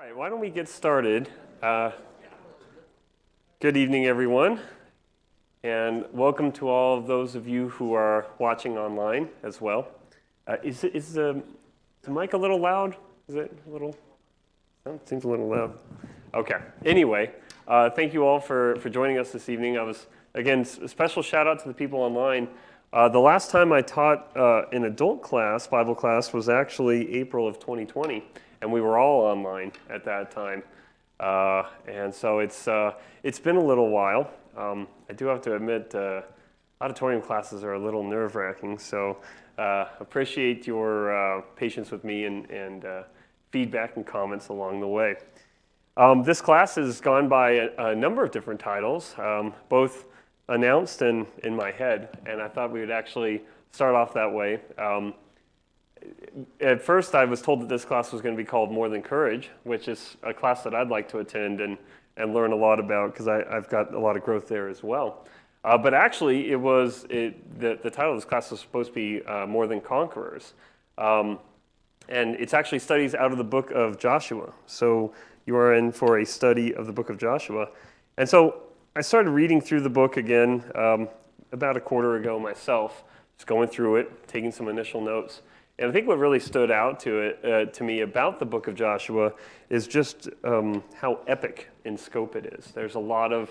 All right, why don't we get started? Good evening, everyone, and welcome to all of those of you who are watching online as well. Is the mic a little loud? Is it a little? Oh, it seems a little loud. Okay. Anyway, thank you all for joining us this evening. Again, a special shout out to the people online. The last time I taught an adult class, Bible class, was actually April of 2020. And we were all online at that time, and so it's been a little while. I do have to admit, auditorium classes are a little nerve-wracking, so appreciate your patience with me and feedback and comments along the way. This class has gone by a number of different titles, both announced and in my head, and I thought we would actually start off that way. At first, I was told that this class was going to be called More Than Courage, which is a class that I'd like to attend and learn a lot about because I've got a lot of growth there as well. But actually, the title of this class was supposed to be More Than Conquerors. And it's actually studies out of the book of Joshua. So you are in for a study of the book of Joshua. And so I started reading through the book again about a quarter ago myself, just going through it, taking some initial notes. And I think what really stood out to me about the book of Joshua is just how epic in scope it is. There's a lot of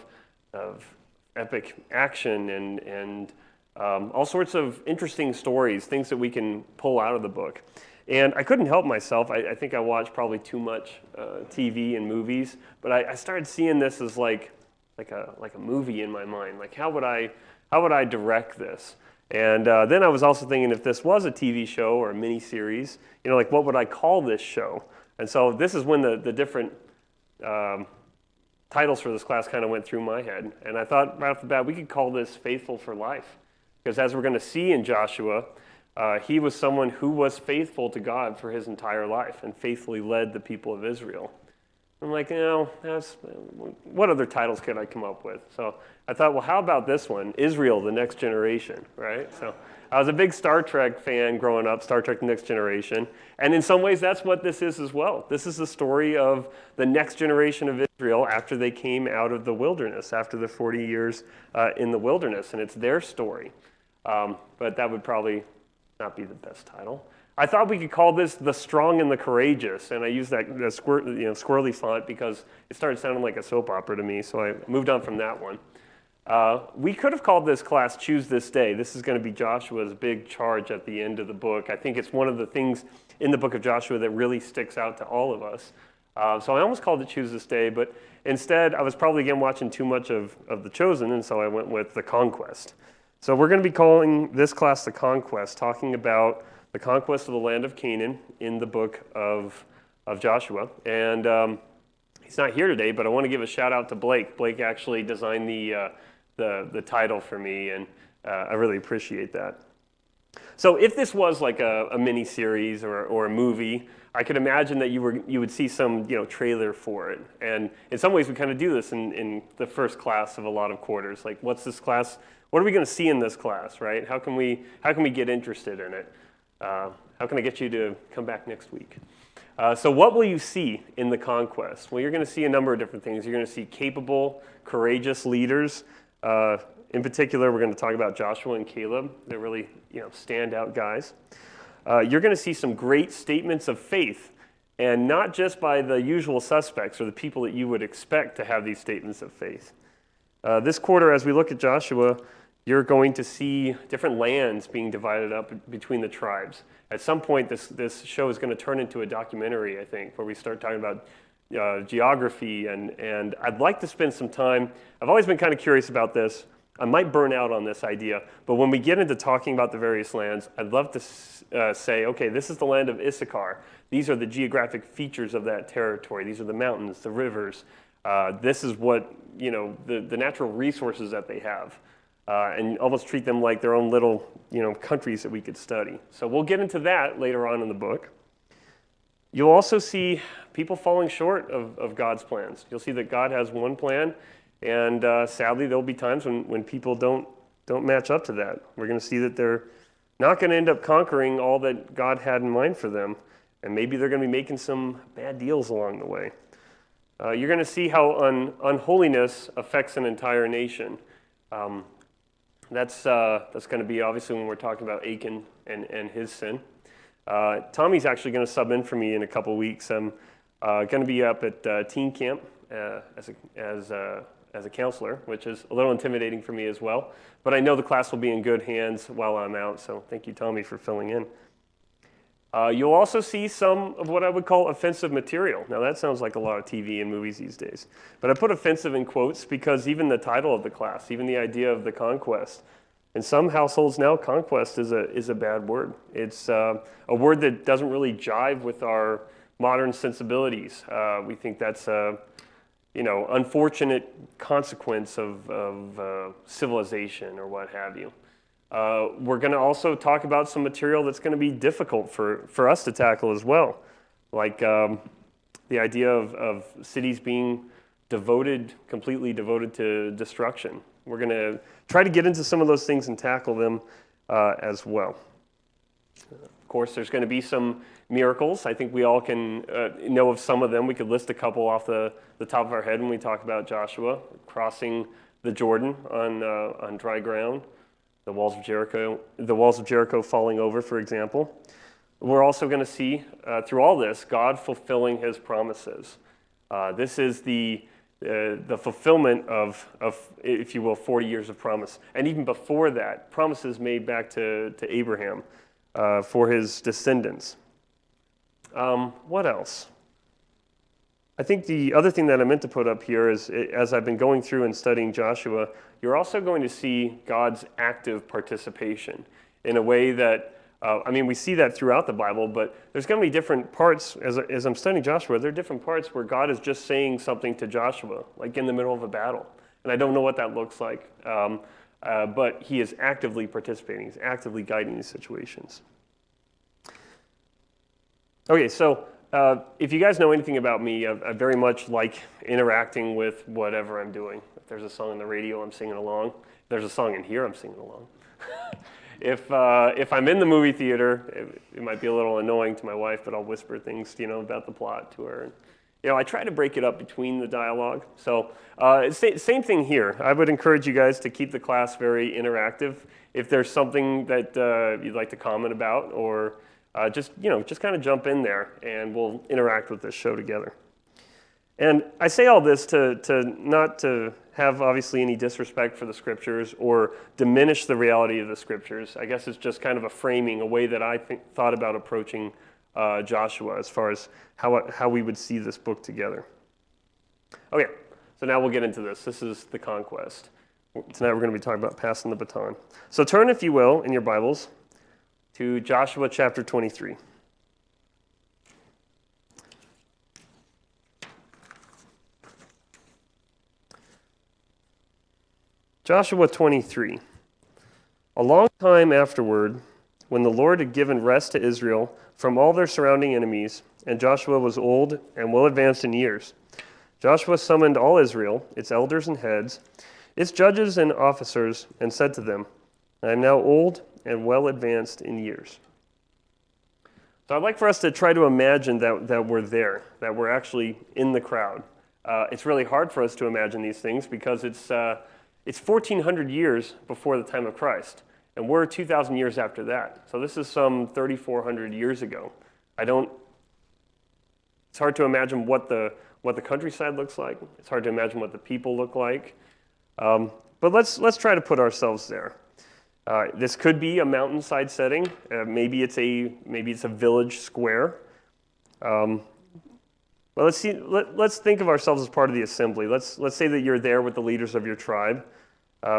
epic action and all sorts of interesting stories, things that we can pull out of the book. And I couldn't help myself. I think I watched probably too much TV and movies, but I started seeing this as like a movie in my mind. Like how would I direct this? And then I was also thinking if this was a TV show or a mini-series, like what would I call this show? And so this is when the different titles for this class kind of went through my head. And I thought right off the bat, we could call this Faithful for Life. Because as we're going to see in Joshua, he was someone who was faithful to God for his entire life and faithfully led the people of Israel. I'm like, what other titles could I come up with? So I thought, well, how about this one? Israel, the Next Generation, right? So I was a big Star Trek fan growing up, Star Trek, the Next Generation. And in some ways, that's what this is as well. This is the story of the next generation of Israel after they came out of the wilderness, after the 40 years in the wilderness. And it's their story. But that would probably not be the best title. I thought we could call this The Strong and the Courageous, and I used that squirrely font because it started sounding like a soap opera to me, so I moved on from that one. We could have called this class Choose This Day. This is going to be Joshua's big charge at the end of the book. I think it's one of the things in the book of Joshua that really sticks out to all of us. So I almost called it Choose This Day, but instead I was probably again watching too much of The Chosen, and so I went with The Conquest. So we're going to be calling this class The Conquest, talking about the conquest of the land of Canaan in the book of Joshua. And he's not here today, but I want to give a shout out to Blake. Blake actually designed the title for me, and I really appreciate that. So if this was like a mini-series or a movie, I could imagine that you would see some trailer for it. And in some ways, we kind of do this in the first class of a lot of quarters. Like, what's this class? What are we going to see in this class, right? How can we get interested in it? How can I get you to come back next week? So what will you see in the conquest? Well, you're going to see a number of different things. You're going to see capable, courageous leaders. In particular, we're going to talk about Joshua and Caleb. They're really standout guys. You're going to see some great statements of faith, and not just by the usual suspects or the people that you would expect to have these statements of faith. This quarter, as we look at Joshua, you're going to see different lands being divided up between the tribes. At some point, this show is going to turn into a documentary, I think, where we start talking about geography, and I'd like to spend some time. I've always been kind of curious about this. I might burn out on this idea, but when we get into talking about the various lands, I'd love to say, okay, this is the land of Issachar. These are the geographic features of that territory. These are the mountains, the rivers. This is what, the natural resources that they have. And almost treat them like their own little, countries that we could study. So we'll get into that later on in the book. You'll also see people falling short of God's plans. You'll see that God has one plan, and sadly, there'll be times when people don't match up to that. We're going to see that they're not going to end up conquering all that God had in mind for them. And maybe they're going to be making some bad deals along the way. You're going to see how unholiness affects an entire nation. That's going to be obviously when we're talking about Achan and his sin. Tommy's actually going to sub in for me in a couple weeks. I'm going to be up at teen camp as a counselor, which is a little intimidating for me as well. But I know the class will be in good hands while I'm out, so thank you, Tommy, for filling in. You'll also see some of what I would call offensive material. Now, that sounds like a lot of TV and movies these days. But I put offensive in quotes because even the title of the class, even the idea of the conquest, in some households now, conquest is a bad word. It's a word that doesn't really jive with our modern sensibilities. We think that's a unfortunate consequence of civilization or what have you. We're going to also talk about some material that's going to be difficult for us to tackle as well, like the idea of cities being completely devoted to destruction. We're going to try to get into some of those things and tackle them as well. Of course, there's going to be some miracles. I think we all can know of some of them. We could list a couple off the top of our head when we talk about Joshua crossing the Jordan on dry ground. The walls of Jericho falling over, for example. We're also going to see through all this God fulfilling His promises. This is the fulfillment of, if you will, 40 years of promise, and even before that, promises made back to Abraham for his descendants. What else? I think the other thing that I meant to put up here is, as I've been going through and studying Joshua, you're also going to see God's active participation in a way that, we see that throughout the Bible, but there's going to be different parts, as I'm studying Joshua, there are different parts where God is just saying something to Joshua, like in the middle of a battle. And I don't know what that looks like, but He is actively participating. He's actively guiding these situations. Okay, so if you guys know anything about me, I very much like interacting with whatever I'm doing. If there's a song on the radio, I'm singing along. If there's a song in here, I'm singing along. If I'm in the movie theater, it might be a little annoying to my wife, but I'll whisper things, about the plot to her. And, I try to break it up between the dialogue. So same thing here. I would encourage you guys to keep the class very interactive. If there's something that you'd like to comment about, or just kind of jump in there, and we'll interact with this show together. And I say all this to not to have obviously any disrespect for the Scriptures or diminish the reality of the Scriptures. I guess it's just kind of a framing, a way that I thought about approaching Joshua as far as how we would see this book together. Okay, so now we'll get into this. This is the conquest. Tonight we're going to be talking about passing the baton. So turn, if you will, in your Bibles to Joshua chapter 23. Joshua 23. A long time afterward, when the Lord had given rest to Israel from all their surrounding enemies, and Joshua was old and well advanced in years, Joshua summoned all Israel, its elders and heads, its judges and officers, and said to them, I am now old and well advanced in years. So I'd like for us to try to imagine that we're there, that we're actually in the crowd. It's really hard for us to imagine these things because it's 1,400 years before the time of Christ, and we're 2,000 years after that. So this is some 3,400 years ago. It's hard to imagine what the countryside looks like. It's hard to imagine what the people look like. But let's try to put ourselves there. This could be a mountainside setting. Maybe it's a village square. But let's think of ourselves as part of the assembly. Let's say that you're there with the leaders of your tribe.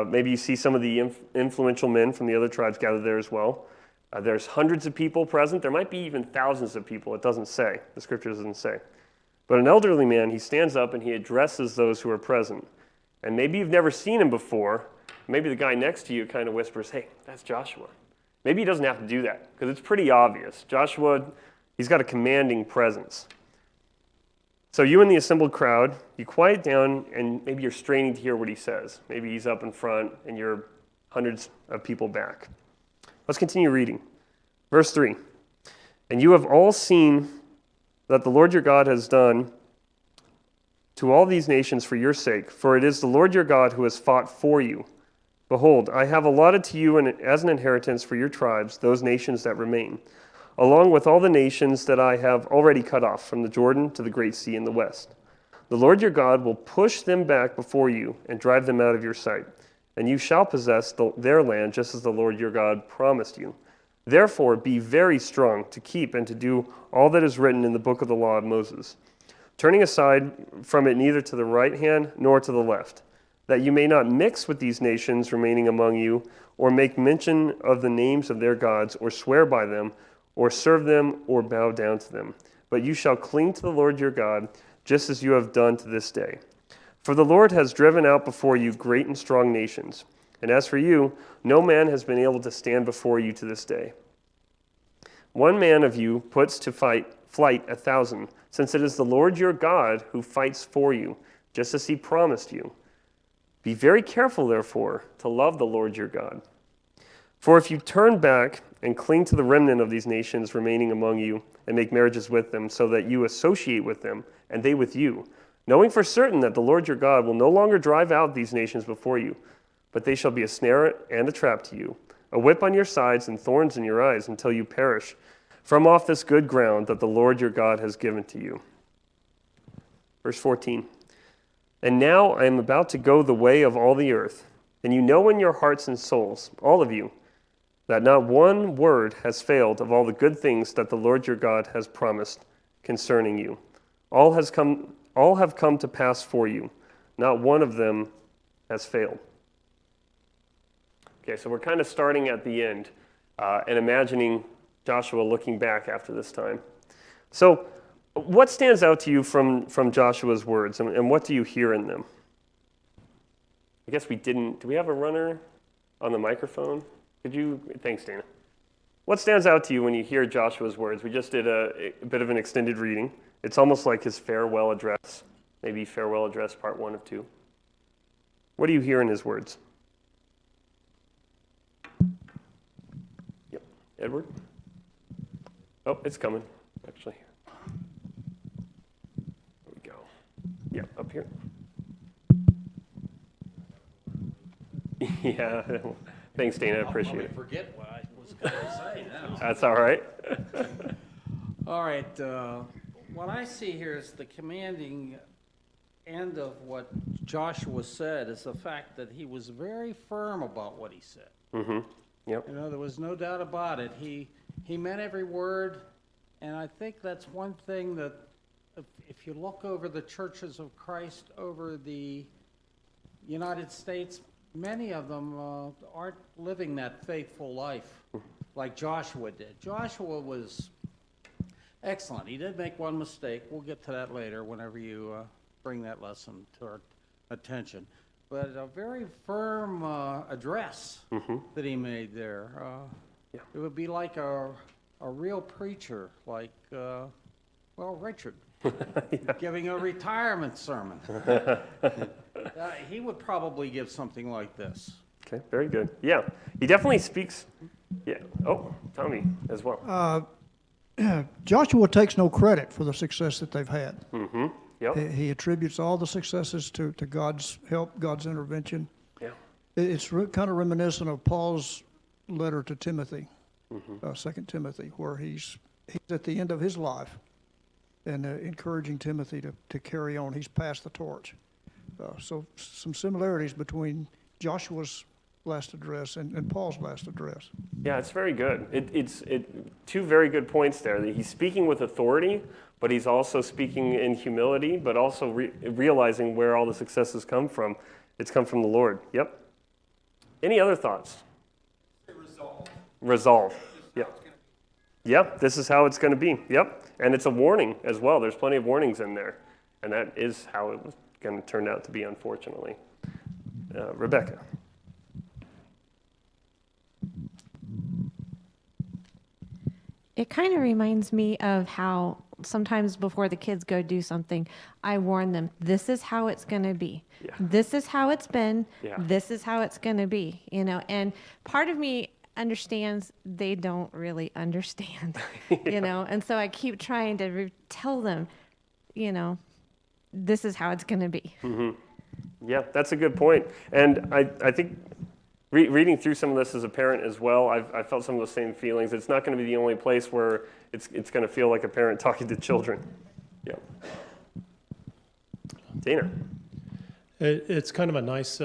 Maybe you see some of the influential men from the other tribes gathered there as well. There's hundreds of people present. There might be even thousands of people. It doesn't say. The scripture doesn't say. But an elderly man, he stands up and he addresses those who are present. And maybe you've never seen him before. Maybe the guy next to you kind of whispers, hey, that's Joshua. Maybe he doesn't have to do that because it's pretty obvious. Joshua, he's got a commanding presence. So you and the assembled crowd, you quiet down, and maybe you're straining to hear what he says. Maybe he's up in front and you're hundreds of people back. Let's continue reading. Verse 3. And you have all seen that the Lord your God has done to all these nations for your sake, for it is the Lord your God who has fought for you. Behold, I have allotted to you as an inheritance for your tribes those nations that remain, along with all the nations that I have already cut off, from the Jordan to the great sea in the west. The Lord your God will push them back before you and drive them out of your sight, and you shall possess their land just as the Lord your God promised you. Therefore, be very strong to keep and to do all that is written in the book of the law of Moses, turning aside from it neither to the right hand nor to the left, that you may not mix with these nations remaining among you, or make mention of the names of their gods, or swear by them, or serve them, or bow down to them. But you shall cling to the Lord your God, just as you have done to this day. For the Lord has driven out before you great and strong nations, and as for you, no man has been able to stand before you to this day. One man of you puts to flight 1,000, since it is the Lord your God who fights for you, just as he promised you. Be very careful, therefore, to love the Lord your God. For if you turn back and cling to the remnant of these nations remaining among you, and make marriages with them, so that you associate with them, and they with you, knowing for certain that the Lord your God will no longer drive out these nations before you, but they shall be a snare and a trap to you, a whip on your sides and thorns in your eyes, until you perish from off this good ground that the Lord your God has given to you. Verse 14. And now I am about to go the way of all the earth, and you know in your hearts and souls, all of you, that not one word has failed of all the good things that the Lord your God has promised concerning you. All have come to pass for you. Not one of them has failed. Okay, so we're kind of starting at the end and imagining Joshua looking back after this time. So what stands out to you from Joshua's words, and what do you hear in them? I guess we didn't. Do we have a runner on the microphone? Thanks, Dana. What stands out to you when you hear Joshua's words? We just did a bit of an extended reading. It's almost like his farewell address, maybe farewell address part 1 of 2. What do you hear in his words? Yep. Edward? Oh, it's coming, actually. There we go. Yeah, up here. Yeah. Thanks, Dana. I appreciate it. I'll forget what I was going to say now. That's all right. All right. What I see here is the commanding end of what Joshua said is the fact that he was very firm about what he said. Mm-hmm. Yep. You know, there was no doubt about it. He meant every word, and I think that's one thing that if you look over the churches of Christ over the United States, many of them aren't living that faithful life like Joshua did. Joshua was excellent. He did make one mistake. We'll get to that later whenever you bring that lesson to our attention. But a very firm address that he made there. It would be like a real preacher, like, Richard, giving a retirement sermon. He would probably give something like this. Okay, very good. Yeah, he definitely speaks. Yeah. Oh, Tommy as well. Joshua takes no credit for the success that they've had. Mm-hmm. Yep. He attributes all the successes to God's help, God's intervention. Yeah. It's kind of reminiscent of Paul's letter to Timothy, 2 Timothy, where he's at the end of his life and encouraging Timothy to carry on. He's passed the torch. So some similarities between Joshua's last address and Paul's last address. Yeah, it's very good. It's two very good points there. That he's speaking with authority, but he's also speaking in humility, but also realizing where all the successes come from. It's come from the Lord. Yep. Any other thoughts? Resolve. Yep. Yep, this is how it's going to be. Yep. And it's a warning as well. There's plenty of warnings in there. And that is how it was going to turn out to be, unfortunately. Rebecca. It kind of reminds me of how sometimes before the kids go do something, I warn them, this is how it's going to be. Yeah. This is how it's been. Yeah. This is how it's going to be, And part of me, understands they don't really understand, and so I keep trying to tell them, this is how it's going to be. Yeah, that's a good point. And I think reading through some of this as a parent as well, I felt some of those same feelings. It's not going to be the only place where it's going to feel like a parent talking to children. Yeah. Dana. It's kind of a nice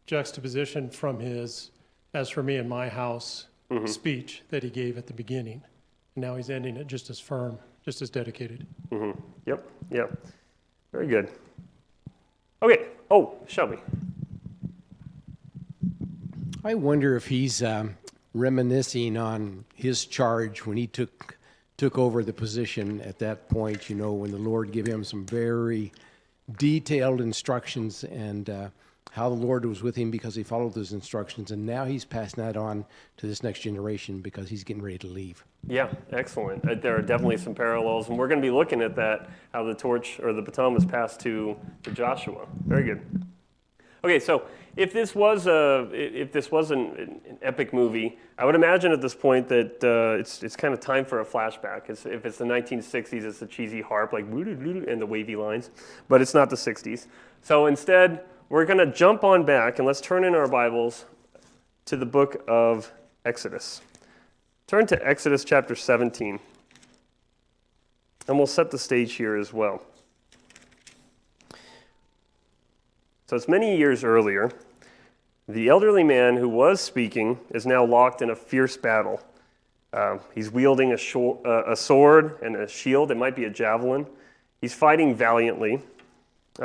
juxtaposition from his "as for me and my house" speech that he gave at the beginning. And now he's ending it just as firm, just as dedicated. Yep. Yeah. Very good. Okay. Oh, Shelby. I wonder if he's reminiscing on his charge when he took over the position at that point, when the Lord gave him some very detailed instructions and how the Lord was with him because he followed those instructions. And now he's passing that on to this next generation because he's getting ready to leave. Yeah, excellent. There are definitely some parallels, and we're going to be looking at that, how the torch or the baton was passed to Joshua. Very good. Okay, so if this was an epic movie, I would imagine at this point that it's kind of time for a flashback. If it's the 1960s, it's the cheesy harp, like and the wavy lines, but it's not the 60s. So instead, we're going to jump on back, and let's turn in our Bibles to the book of Exodus. Turn to Exodus chapter 17, and we'll set the stage here as well. So it's many years earlier. The elderly man who was speaking is now locked in a fierce battle. He's wielding a sword and a shield. It might be a javelin. He's fighting valiantly.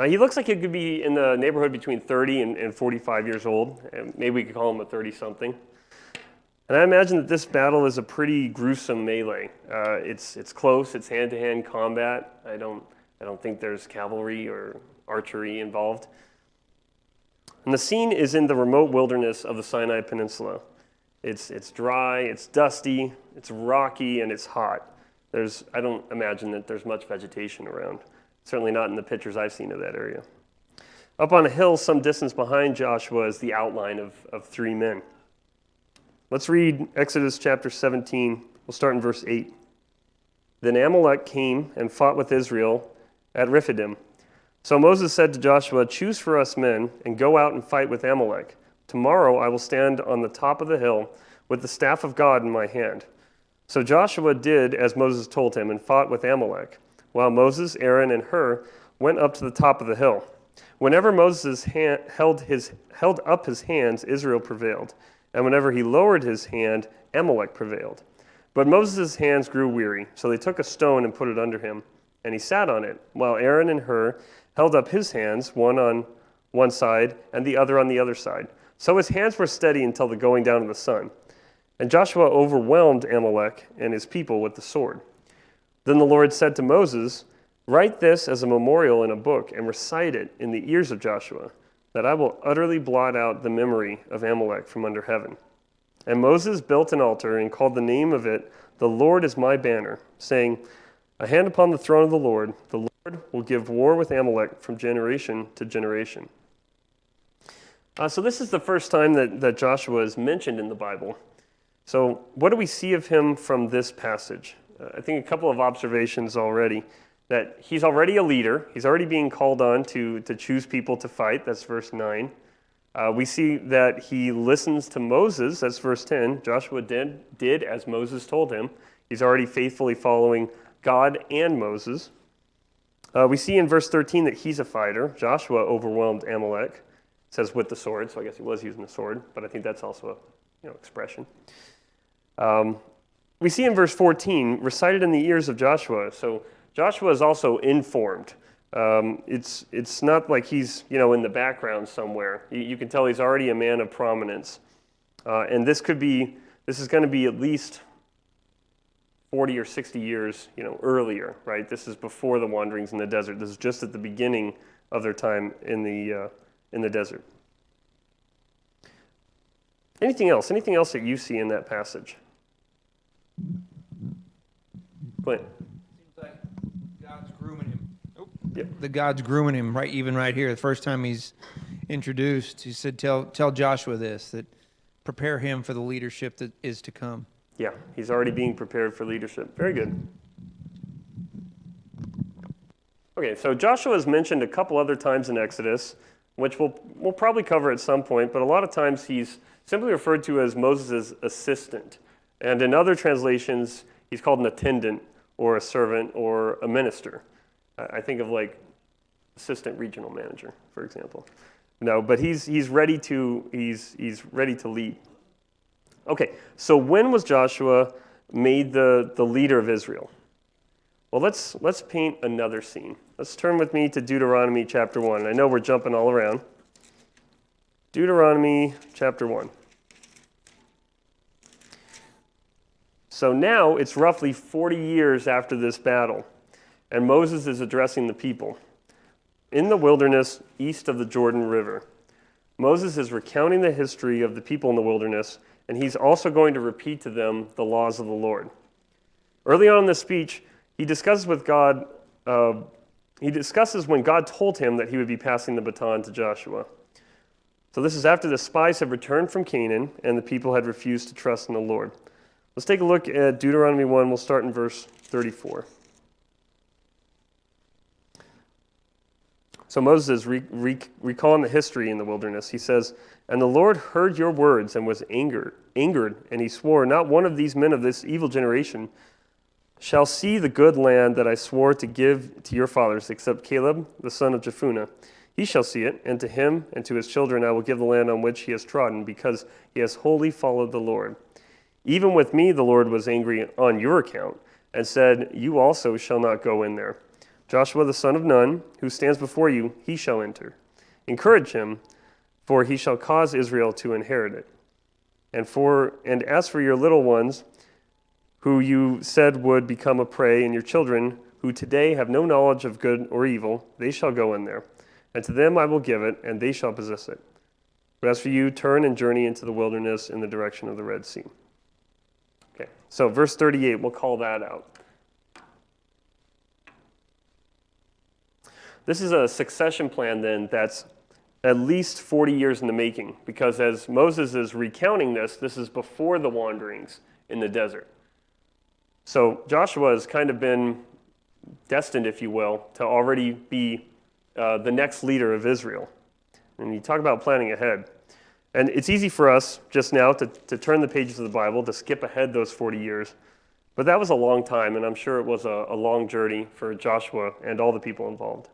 He looks like he could be in the neighborhood between 30 and 45 years old. Maybe we could call him a 30-something. And I imagine that this battle is a pretty gruesome melee. It's close. It's hand-to-hand combat. I don't think there's cavalry or archery involved. And the scene is in the remote wilderness of the Sinai Peninsula. It's dry, it's dusty, it's rocky, and it's hot. I don't imagine that there's much vegetation around. Certainly not in the pictures I've seen of that area. Up on a hill some distance behind Joshua is the outline of three men. Let's read Exodus chapter 17. We'll start in verse 8. Then Amalek came and fought with Israel at Rephidim. So Moses said to Joshua, "Choose for us men and go out and fight with Amalek. Tomorrow I will stand on the top of the hill with the staff of God in my hand." So Joshua did as Moses told him and fought with Amalek, while Moses, Aaron, and Hur went up to the top of the hill. Whenever Moses held up his hands, Israel prevailed, and whenever he lowered his hand, Amalek prevailed. But Moses' hands grew weary, so they took a stone and put it under him, and he sat on it, while Aaron and Hur held up his hands, one on one side and the other on the other side. So his hands were steady until the going down of the sun. And Joshua overwhelmed Amalek and his people with the sword. Then the Lord said to Moses, "Write this as a memorial in a book and recite it in the ears of Joshua, that I will utterly blot out the memory of Amalek from under heaven." And Moses built an altar and called the name of it, "The Lord is my banner," saying, "A hand upon the throne of the Lord will give war with Amalek from generation to generation." So this is the first time that Joshua is mentioned in the Bible. So what do we see of him from this passage? I think a couple of observations already. That he's already a leader. He's already being called on to choose people to fight. That's verse 9. We see that he listens to Moses. That's verse 10. Joshua did as Moses told him. He's already faithfully following God and Moses. We see in verse 13 that he's a fighter. Joshua overwhelmed Amalek. It says with the sword, so I guess he was using the sword, but I think that's also a expression. We see in verse 14, recited in the ears of Joshua. So Joshua is also informed. It's not like he's in the background somewhere. You can tell he's already a man of prominence. And this is going to be at least 40 or 60 years, earlier, right? This is before the wanderings in the desert. This is just at the beginning of their time in the desert. Anything else? Anything else that you see in that passage? Clint. Seems like God's grooming him. Yep. The God's grooming him right here. The first time he's introduced, he said, "Tell Joshua this, that prepare him for the leadership that is to come. Yeah, he's already being prepared for leadership. Very good. Okay, so Joshua is mentioned a couple other times in Exodus, which we'll probably cover at some point, but a lot of times he's simply referred to as Moses' assistant. And in other translations, he's called an attendant or a servant or a minister. I think of like assistant regional manager, for example. No, but he's ready to lead. Okay, so when was Joshua made the leader of Israel? Well, let's paint another scene. Let's turn with me to Deuteronomy chapter 1. I know we're jumping all around. Deuteronomy chapter 1. So now it's roughly 40 years after this battle, and Moses is addressing the people in the wilderness east of the Jordan River. Moses is recounting the history of the people in the wilderness, and he's also going to repeat to them the laws of the Lord. Early on in this speech, he discusses with God. He discusses when God told him that he would be passing the baton to Joshua. So this is after the spies had returned from Canaan and the people had refused to trust in the Lord. Let's take a look at Deuteronomy 1. We'll start in verse 34. So Moses is recalling the history in the wilderness. He says, "And the Lord heard your words and was angered, and he swore, 'Not one of these men of this evil generation shall see the good land that I swore to give to your fathers, except Caleb, the son of Jephunneh. He shall see it, and to him and to his children I will give the land on which he has trodden, because he has wholly followed the Lord. Even with me the Lord was angry on your account, and said, You also shall not go in there. Joshua the son of Nun, who stands before you, he shall enter. Encourage him, for he shall cause Israel to inherit it. And as for your little ones, who you said would become a prey, and your children, who today have no knowledge of good or evil, they shall go in there. And to them I will give it, and they shall possess it. But as for you, turn and journey into the wilderness in the direction of the Red Sea.'" Okay, so verse 38, we'll call that out. This is a succession plan then that's at least 40 years in the making, because as Moses is recounting this, this is before the wanderings in the desert. So Joshua has kind of been destined, if you will, to already be the next leader of Israel. And you talk about planning ahead. And it's easy for us just now to turn the pages of the Bible, to skip ahead those 40 years. But that was a long time, and I'm sure it was a long journey for Joshua and all the people involved.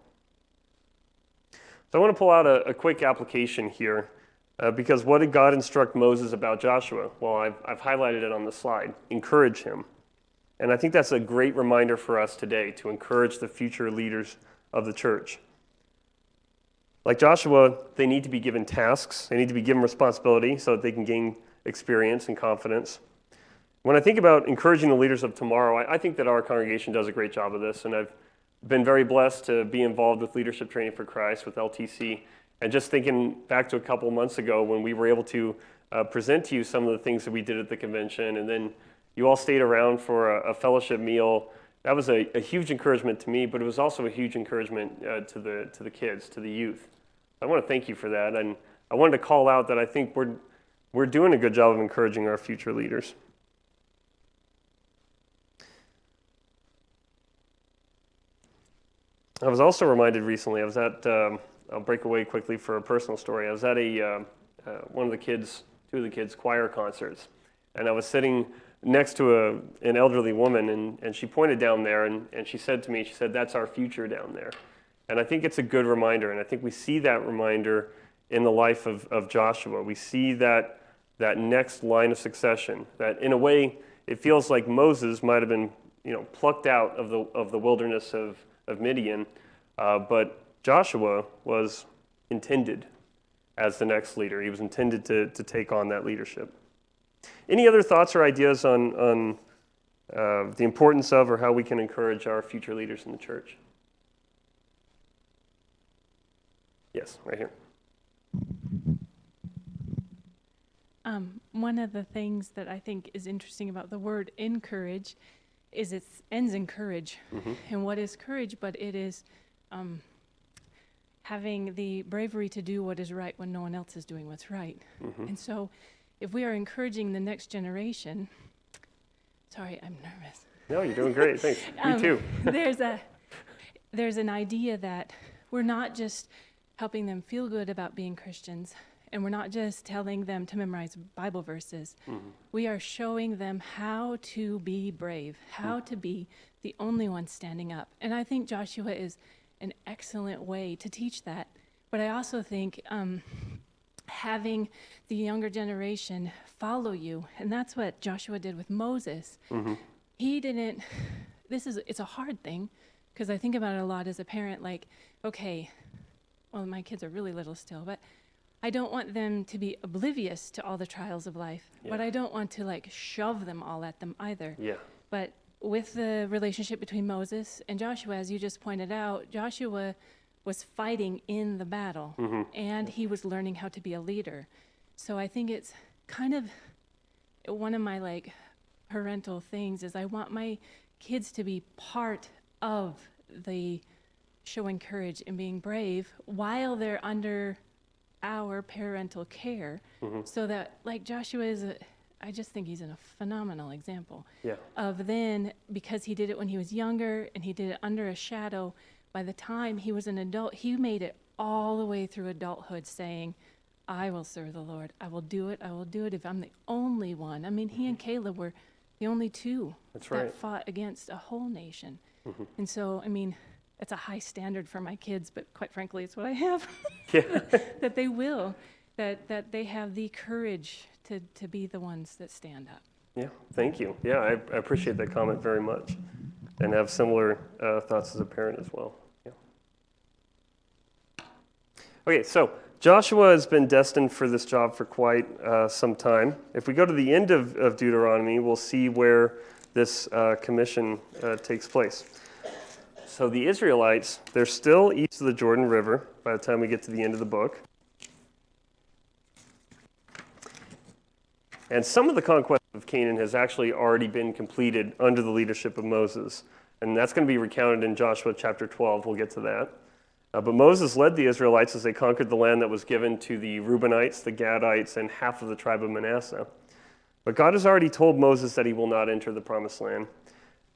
So I want to pull out a quick application here, because what did God instruct Moses about Joshua? Well, I've highlighted it on the slide. Encourage him. And I think that's a great reminder for us today to encourage the future leaders of the church. Like Joshua, they need to be given tasks. They need to be given responsibility so that they can gain experience and confidence. When I think about encouraging the leaders of tomorrow, I think that our congregation does a great job of this, and I've been very blessed to be involved with Leadership Training for Christ, with LTC, and just thinking back to a couple months ago when we were able to present to you some of the things that we did at the convention, and then you all stayed around for a fellowship meal. That was a huge encouragement to me, but it was also a huge encouragement to the kids, to the youth. I want to thank you for that, and I wanted to call out that I think we're doing a good job of encouraging our future leaders. I was also reminded recently, I was at, I'll break away quickly for a personal story. I was at two of the kids' choir concerts, and I was sitting next to an elderly woman, and she pointed down there, and she said to me, she said, "That's our future down there." And I think it's a good reminder, and I think we see that reminder in the life of Joshua. We see that next line of succession, that in a way, it feels like Moses might have been plucked out of the wilderness of Midian, but Joshua was intended as the next leader. He was intended to take on that leadership. Any other thoughts or ideas on the importance of or how we can encourage our future leaders in the church? Yes, right here. One of the things that I think is interesting about the word encourage is it ends in courage. Mm-hmm. And what is courage? But it is having the bravery to do what is right when no one else is doing what's right. Mm-hmm. And so if we are encouraging the next generation, sorry, I'm nervous. No, you're doing great. Thanks. Me too. There's an idea that we're not just helping them feel good about being Christians, and we're not just telling them to memorize Bible verses. We are showing them how to be brave, how to be the only one standing up. And I think Joshua is an excellent way to teach that. But I also think having the younger generation follow you, and that's what Joshua did with Moses. He didn't, it's a hard thing, because I think about it a lot as a parent, like, okay, well, my kids are really little still, but I don't want them to be oblivious to all the trials of life, but I don't want to like shove them all at them either. Yeah. But with the relationship between Moses and Joshua, as you just pointed out, Joshua was fighting in the battle, and he was learning how to be a leader. So I think it's kind of one of my like parental things is I want my kids to be part of the showing courage and being brave while they're under our parental care, so that like Joshua is I just think he's a phenomenal example of then, because he did it when he was younger and he did it under a shadow. By the time he was an adult, he made it all the way through adulthood saying, I will serve the Lord. I will do it if I'm the only one. I mean, he and Caleb were the only two that fought against a whole nation. And so, I mean, it's a high standard for my kids, but quite frankly, it's what I have. That they will, that they have the courage to be the ones that stand up. Yeah, thank you. Yeah, I appreciate that comment very much, and have similar thoughts as a parent as well. Yeah. Okay, so Joshua has been destined for this job for quite some time. If we go to the end of Deuteronomy, we'll see where this commission takes place. So the Israelites, they're still east of the Jordan River by the time we get to the end of the book. And some of the conquest of Canaan has actually already been completed under the leadership of Moses. And that's going to be recounted in Joshua chapter 12. We'll get to that. But Moses led the Israelites as they conquered the land that was given to the Reubenites, the Gadites, and half of the tribe of Manasseh. But God has already told Moses that he will not enter the promised land.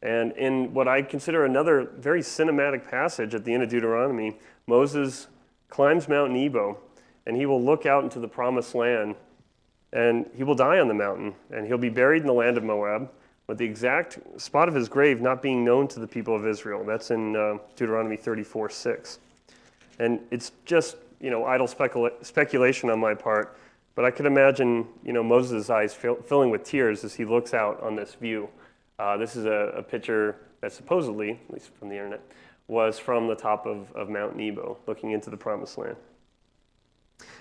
And in what I consider another very cinematic passage at the end of Deuteronomy, Moses climbs Mount Nebo, and he will look out into the promised land, and he will die on the mountain, and he'll be buried in the land of Moab, with the exact spot of his grave not being known to the people of Israel. That's in Deuteronomy 34:6. And it's just, idle speculation on my part, but I could imagine, Moses' eyes filling with tears as he looks out on this view. This is a picture that supposedly, at least from the internet, was from the top of Mount Nebo, looking into the promised land.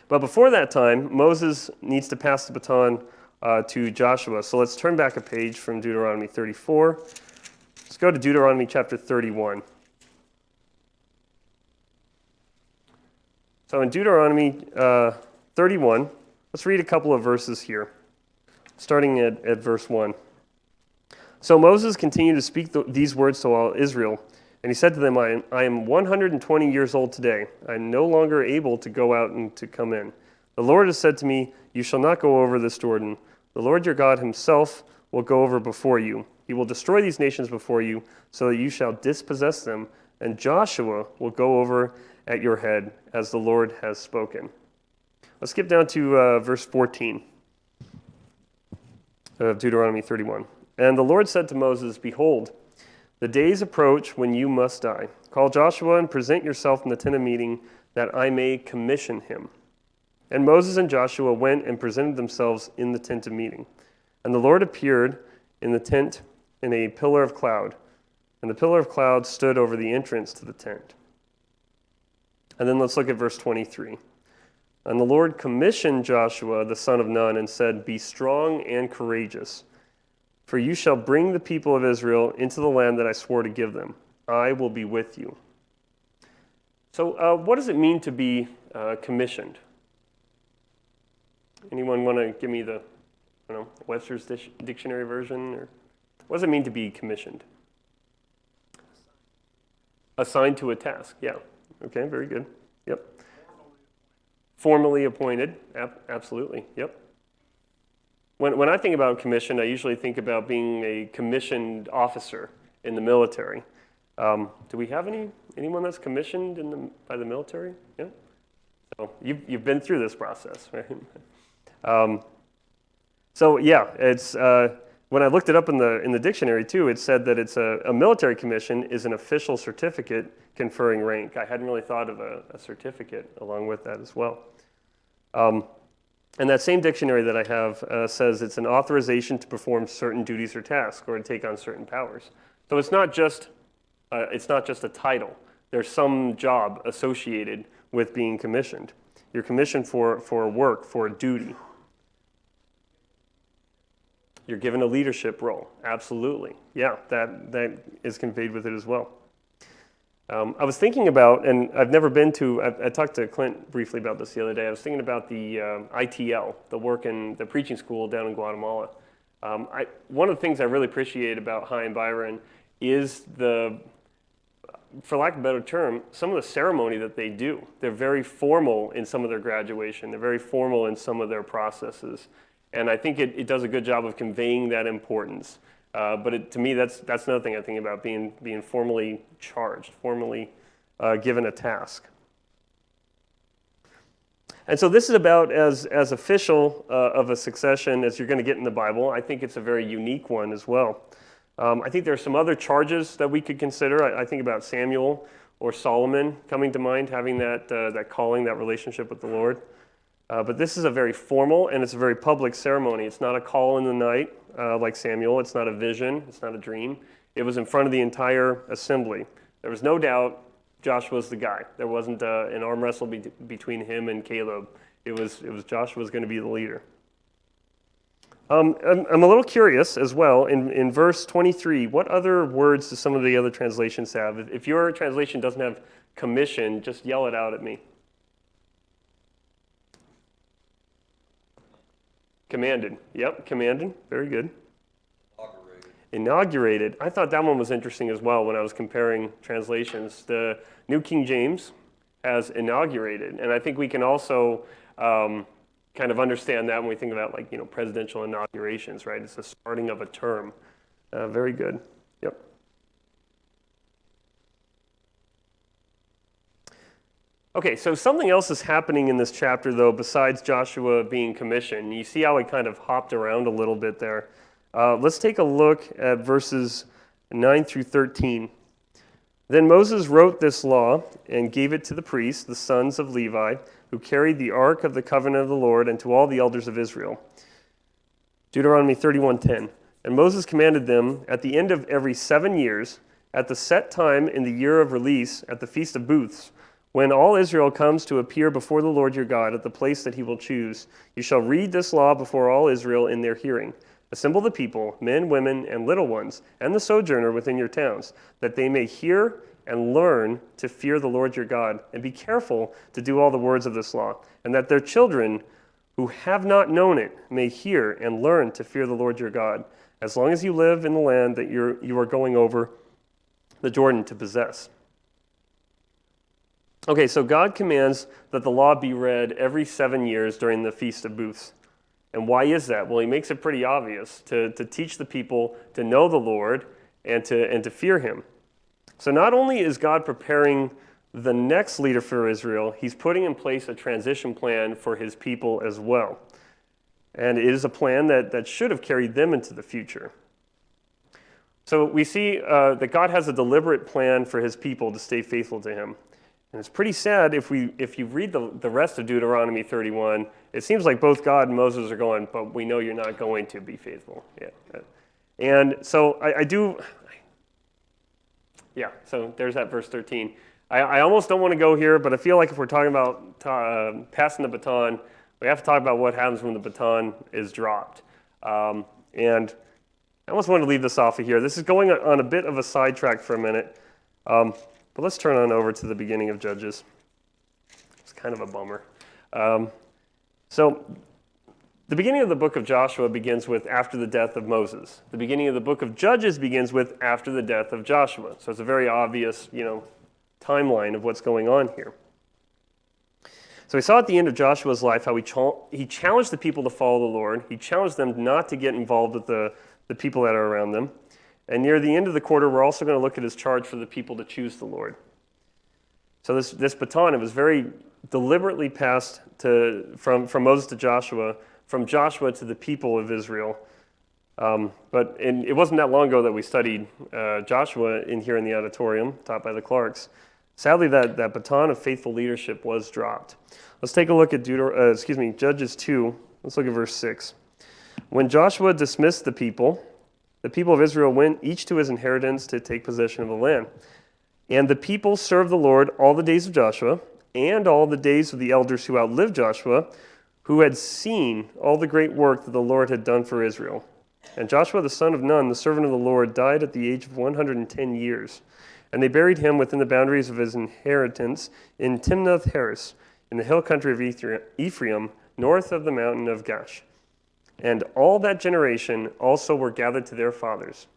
But before that time, Moses needs to pass the baton to Joshua. So let's turn back a page from Deuteronomy 34. Let's go to Deuteronomy chapter 31. So in Deuteronomy 31, let's read a couple of verses here, starting at verse 1. So Moses continued to speak these words to all Israel, and he said to them, I am 120 years old today. I am no longer able to go out and to come in. The Lord has said to me, you shall not go over this Jordan. The Lord your God himself will go over before you. He will destroy these nations before you, so that you shall dispossess them, and Joshua will go over at your head, as the Lord has spoken. Let's skip down to verse 14 of Deuteronomy 31. And the Lord said to Moses, behold, the days approach when you must die. Call Joshua and present yourself in the tent of meeting, that I may commission him. And Moses and Joshua went and presented themselves in the tent of meeting. And the Lord appeared in the tent in a pillar of cloud, and the pillar of cloud stood over the entrance to the tent. And then let's look at verse 23. And the Lord commissioned Joshua, the son of Nun, and said, be strong and courageous, for you shall bring the people of Israel into the land that I swore to give them. I will be with you. So what does it mean to be commissioned? Anyone want to give me the Webster's Dictionary version? Or what does it mean to be commissioned? Assigned to a task, yeah. Okay, very good. Yep. Formally appointed, absolutely, yep. when I think about commission, I usually think about being a commissioned officer in the military. Do we have anyone that's commissioned by the military? Yeah. So you've been through this process, right? So yeah, it's when I looked it up in the dictionary too, it said that it's a military commission is an official certificate conferring rank. I hadn't really thought of a certificate along with that as well. And that same dictionary that I have says it's an authorization to perform certain duties or tasks or to take on certain powers. So it's not just a title. There's some job associated with being commissioned. You're commissioned for work, for a duty. You're given a leadership role. Absolutely. Yeah, that is conveyed with it as well. I was thinking about, and I've never been to, I talked to Clint briefly about this the other day. I was thinking about the ITL, the work in the preaching school down in Guatemala. One of the things I really appreciate about High and Byron is for lack of a better term, some of the ceremony that they do. They're very formal in some of their graduation. They're very formal in some of their processes. And I think it does a good job of conveying that importance. But to me, that's another thing I think about, being formally charged, formally given a task. And so this is about as official of a succession as you're going to get in the Bible. I think it's a very unique one as well. I think there are some other charges that we could consider. I think about Samuel or Solomon coming to mind, having that calling, that relationship with the Lord. But this is a very formal and it's a very public ceremony. It's not a call in the night like Samuel. It's not a vision. It's not a dream. It was in front of the entire assembly. There was no doubt Joshua's the guy. There wasn't an arm wrestle between him and Caleb. It was Joshua's going to be the leader. I'm a little curious as well. In verse 23, what other words do some of the other translations have? If your translation doesn't have commission, just yell it out at me. Commanded. Yep, commanded. Very good. Inaugurated. I thought that one was interesting as well when I was comparing translations. The New King James has inaugurated, and I think we can also kind of understand that when we think about presidential inaugurations, right? It's the starting of a term. Very good. Yep. Okay, so something else is happening in this chapter, though, besides Joshua being commissioned. You see how he kind of hopped around a little bit there. Let's take a look at verses 9 through 13. Then Moses wrote this law and gave it to the priests, the sons of Levi, who carried the ark of the covenant of the Lord, and to all the elders of Israel. Deuteronomy 31:10. And Moses commanded them at the end of every 7 years, at the set time in the year of release, at the Feast of Booths, when all Israel comes to appear before the Lord your God at the place that he will choose, you shall read this law before all Israel in their hearing. Assemble the people, men, women, and little ones, and the sojourner within your towns, that they may hear and learn to fear the Lord your God, and be careful to do all the words of this law, and that their children who have not known it may hear and learn to fear the Lord your God, as long as you live in the land that you are going over the Jordan to possess. Okay, so God commands that the law be read every 7 years during the Feast of Booths. And why is that? Well, he makes it pretty obvious to teach the people to know the Lord and to fear him. So not only is God preparing the next leader for Israel, he's putting in place a transition plan for his people as well. And it is a plan that should have carried them into the future. So we see that God has a deliberate plan for his people to stay faithful to him. And it's pretty sad if you read the rest of Deuteronomy 31, it seems like both God and Moses are going, but we know you're not going to be faithful. Yeah. And so so there's that verse 13. I almost don't want to go here, but I feel like if we're talking about passing the baton, we have to talk about what happens when the baton is dropped. And I almost want to leave this off of here. This is going on a bit of a sidetrack for a minute. But let's turn on over to the beginning of Judges. It's kind of a bummer. So the beginning of the book of Joshua begins with after the death of Moses. The beginning of the book of Judges begins with after the death of Joshua. So it's a very obvious, timeline of what's going on here. So we saw at the end of Joshua's life how he challenged the people to follow the Lord. He challenged them not to get involved with the people that are around them. And near the end of the quarter, we're also going to look at his charge for the people to choose the Lord. So this baton, it was very deliberately passed from Moses to Joshua, from Joshua to the people of Israel. But it wasn't that long ago that we studied Joshua here in the auditorium, taught by the Clarks. Sadly, that baton of faithful leadership was dropped. Let's take a look at Judges 2. Let's look at verse 6. When Joshua dismissed the people of Israel went each to his inheritance to take possession of the land. And the people served the Lord all the days of Joshua, and all the days of the elders who outlived Joshua, who had seen all the great work that the Lord had done for Israel. And Joshua the son of Nun, the servant of the Lord, died at the age of 110 years. And they buried him within the boundaries of his inheritance in Timnath-Heres, in the hill country of Ephraim, north of the mountain of Gash. And all that generation also were gathered to their fathers.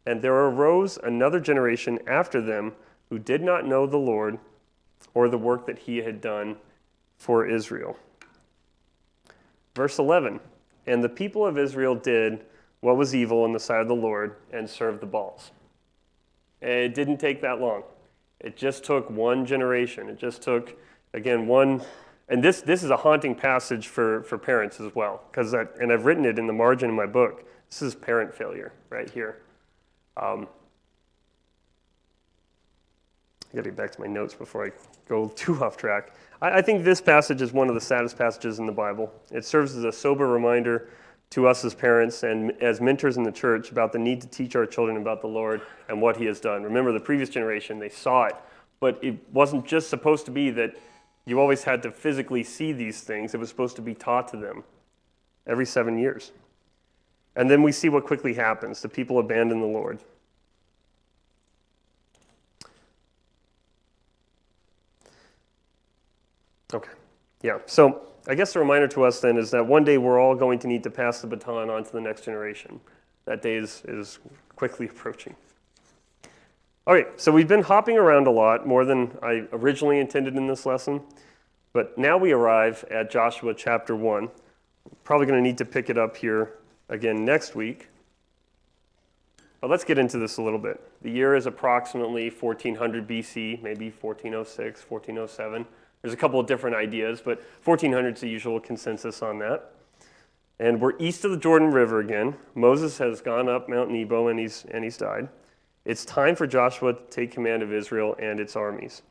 And there arose another generation after them who did not know the Lord or the work that he had done for Israel. Verse 11, and the people of Israel did what was evil in the sight of the Lord and served the Baals. It didn't take that long. It just took one generation. It just took, again, one. And this is a haunting passage for parents as well, and I've written it in the margin of my book. This is parent failure right here. I got to get back to my notes before I go too off track. I think this passage is one of the saddest passages in the Bible. It serves as a sober reminder to us as parents and as mentors in the church about the need to teach our children about the Lord and what he has done. Remember, the previous generation, they saw it, but it wasn't just supposed to be that you always had to physically see these things. It was supposed to be taught to them every 7 years. And then we see what quickly happens. The people abandon the Lord. Okay, yeah. So I guess the reminder to us then is that one day we're all going to need to pass the baton on to the next generation. That day is quickly approaching. All right, so we've been hopping around a lot, more than I originally intended in this lesson. But now we arrive at Joshua chapter 1. Probably going to need to pick it up here again next week. But let's get into this a little bit. The year is approximately 1400 BC, maybe 1406, 1407. There's a couple of different ideas, but 1400 is the usual consensus on that. And we're east of the Jordan River again. Moses has gone up Mount Nebo and he's died. It's time for Joshua to take command of Israel and its armies.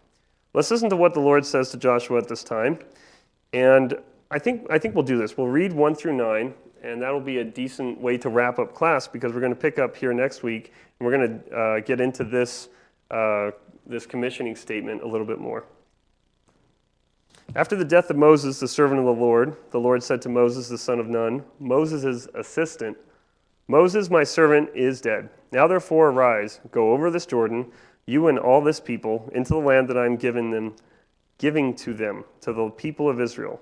Let's listen to what the Lord says to Joshua at this time. And I think we'll do this. We'll read 1 through 9, and that'll be a decent way to wrap up class because we're going to pick up here next week, and we're going to get into this commissioning statement a little bit more. After the death of Moses, the servant of the Lord said to Moses, the son of Nun, Moses' assistant, Moses, my servant, is dead. Now therefore arise, go over this Jordan, you and all this people, into the land that I am giving to them, to the people of Israel.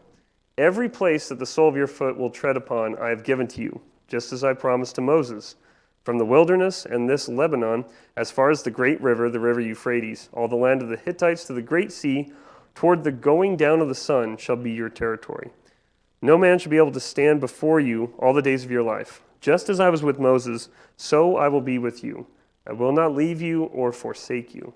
Every place that the sole of your foot will tread upon, I have given to you, just as I promised to Moses. From the wilderness and this Lebanon, as far as the great river, the river Euphrates, all the land of the Hittites to the great sea, toward the going down of the sun shall be your territory. No man shall be able to stand before you all the days of your life. Just as I was with Moses, so I will be with you. I will not leave you or forsake you.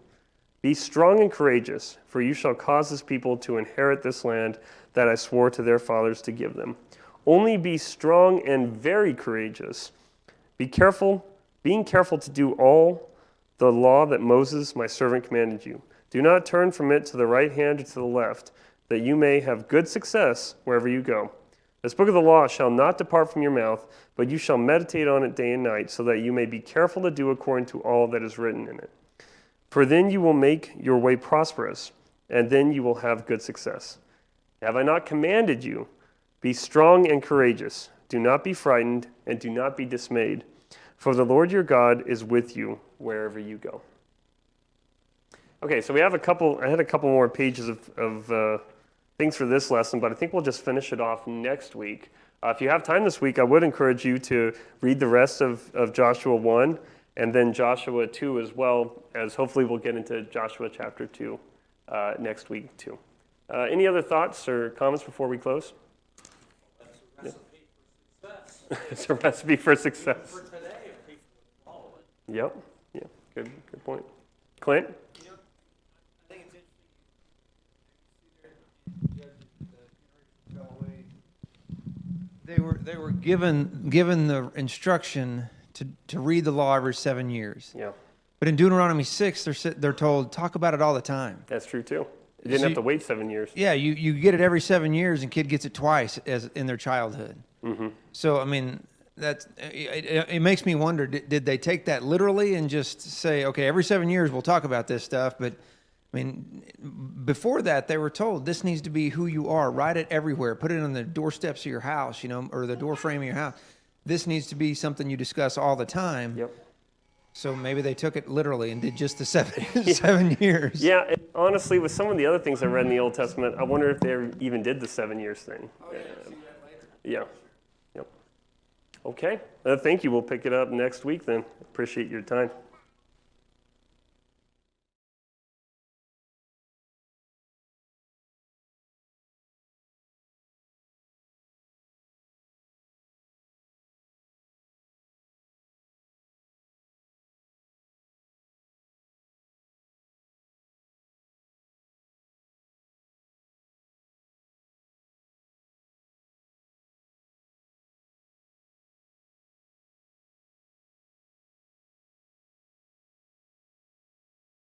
Be strong and courageous, for you shall cause this people to inherit this land that I swore to their fathers to give them. Only be strong and very courageous. Being careful to do all the law that Moses, my servant, commanded you. Do not turn from it to the right hand or to the left, that you may have good success wherever you go. This book of the law shall not depart from your mouth, but you shall meditate on it day and night, so that you may be careful to do according to all that is written in it. For then you will make your way prosperous, and then you will have good success. Have I not commanded you? Be strong and courageous. Do not be frightened, and do not be dismayed. For the Lord your God is with you wherever you go. Okay, so I had a couple more pages of things for this lesson, but I think we'll just finish it off next week. If you have time this week, I would encourage you to read the rest of Joshua 1 and then Joshua 2 as well, as hopefully we'll get into Joshua chapter 2 next week too. Any other thoughts or comments before we close? It's a recipe for success. For today, if people follow it. Yep. Yeah. Good point. Clint? I think it's interesting. They were given the instruction to read the law every 7 years. Yeah. But in Deuteronomy 6, they're told talk about it all the time. That's true too. You didn't have to wait 7 years. Yeah, you get it every 7 years, and kid gets it twice as in their childhood. So I mean, it makes me wonder: did they take that literally and just say, okay, every 7 years we'll talk about this stuff? But I mean, before that, they were told this needs to be who you are. Write it everywhere. Put it on the doorsteps of your house, or the door frame of your house. This needs to be something you discuss all the time. Yep. So maybe they took it literally and did just the 7 years. Yeah, and honestly, with some of the other things I read in the Old Testament, I wonder if they even did the 7 years thing. Yeah. Yep. Okay. Thank you. We'll pick it up next week then. Appreciate your time.